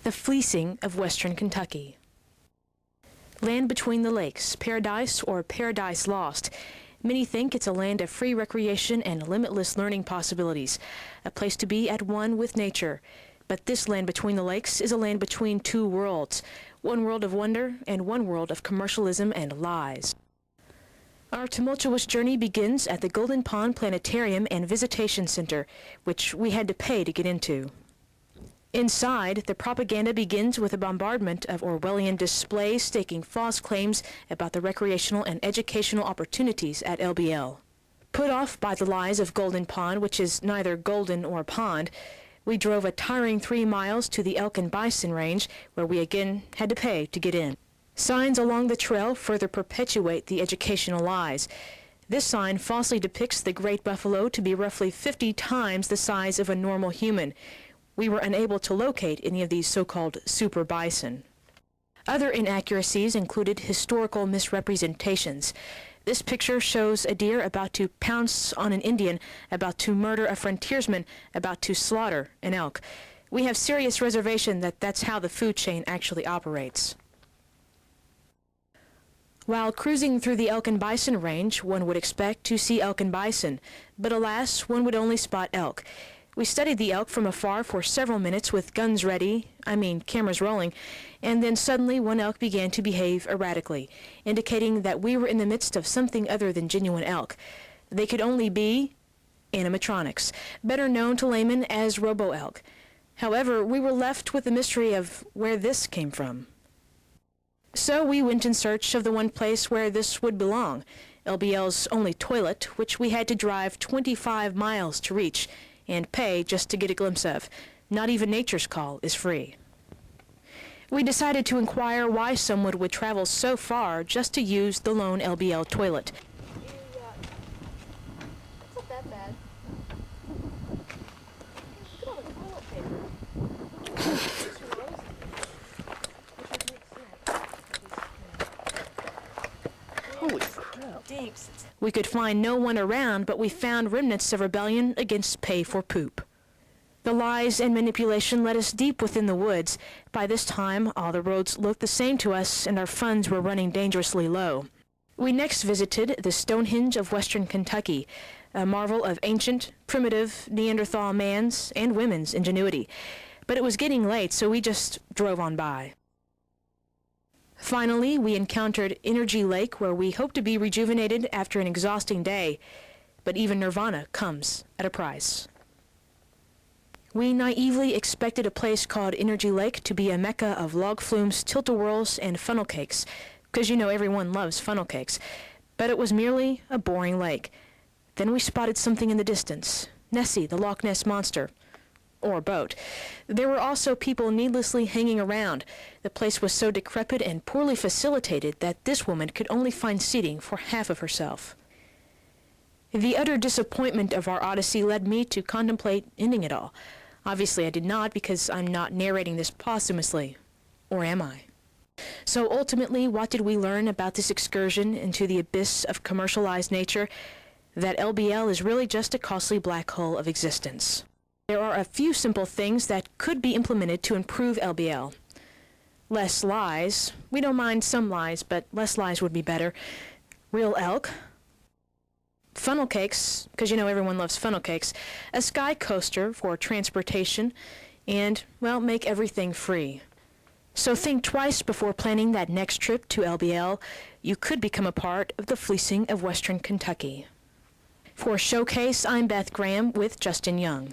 the Fleecing of Western Kentucky. Land between the lakes, paradise or paradise lost. Many think it's a land of free recreation and limitless learning possibilities, a place to be at one with nature. But this land between the lakes is a land between two worlds, one world of wonder and one world of commercialism and lies. Our tumultuous journey begins at the Golden Pond Planetarium and Visitation Center, which we had to pay to get into. Inside, the propaganda begins with a bombardment of Orwellian displays staking false claims about the recreational and educational opportunities at LBL. Put off by the lies of Golden Pond, which is neither golden or pond, we drove a tiring 3 miles to the elk and bison range, where we again had to pay to get in. Signs along the trail further perpetuate the educational lies. This sign falsely depicts the great buffalo to be roughly 50 times the size of a normal human. We were unable to locate any of these so-called super bison. Other inaccuracies included historical misrepresentations. This picture shows a deer about to pounce on an Indian, about to murder a frontiersman, about to slaughter an elk. We have serious reservation that that's how the food chain actually operates. While cruising through the elk and bison range, one would expect to see elk and bison, but alas, one would only spot elk. We studied the elk from afar for several minutes with guns ready, cameras rolling, and then suddenly one elk began to behave erratically, indicating that we were in the midst of something other than genuine elk. They could only be animatronics, better known to laymen as robo-elk. However, we were left with the mystery of where this came from. So we went in search of the one place where this would belong, LBL's only toilet, which we had to drive 25 miles to reach and pay just to get a glimpse of. Not even nature's call is free. We decided to inquire why someone would travel so far just to use the lone LBL toilet. It's not that bad. Look at all the toilet paper. Holy crap. Dinks. We could find no one around, but we found remnants of rebellion against pay for poop. The lies and manipulation led us deep within the woods. By this time, all the roads looked the same to us, and our funds were running dangerously low. We next visited the Stonehenge of Western Kentucky, a marvel of ancient, primitive Neanderthal man's and women's ingenuity. But it was getting late, so we just drove on by. Finally, we encountered Energy Lake, where we hoped to be rejuvenated after an exhausting day, but even nirvana comes at a price. We naively expected a place called Energy Lake to be a mecca of log flumes, tilt-a-whirls, and funnel cakes, because you know everyone loves funnel cakes, but it was merely a boring lake. Then we spotted something in the distance, Nessie, the Loch Ness Monster. Or boat. There were also people needlessly hanging around. The place was so decrepit and poorly facilitated that this woman could only find seating for half of herself. The utter disappointment of our odyssey led me to contemplate ending it all. Obviously I did not, because I'm not narrating this posthumously. Or am I? So ultimately, what did we learn about this excursion into the abyss of commercialized nature? That LBL is really just a costly black hole of existence. There are a few simple things that could be implemented to improve LBL. Less lies. We don't mind some lies, but less lies would be better. Real elk. Funnel cakes, because you know everyone loves funnel cakes. A sky coaster for transportation. And, well, make everything free. So think twice before planning that next trip to LBL. You could become a part of the Fleecing of Western Kentucky. For Showcase, I'm Beth Graham with Justin Young.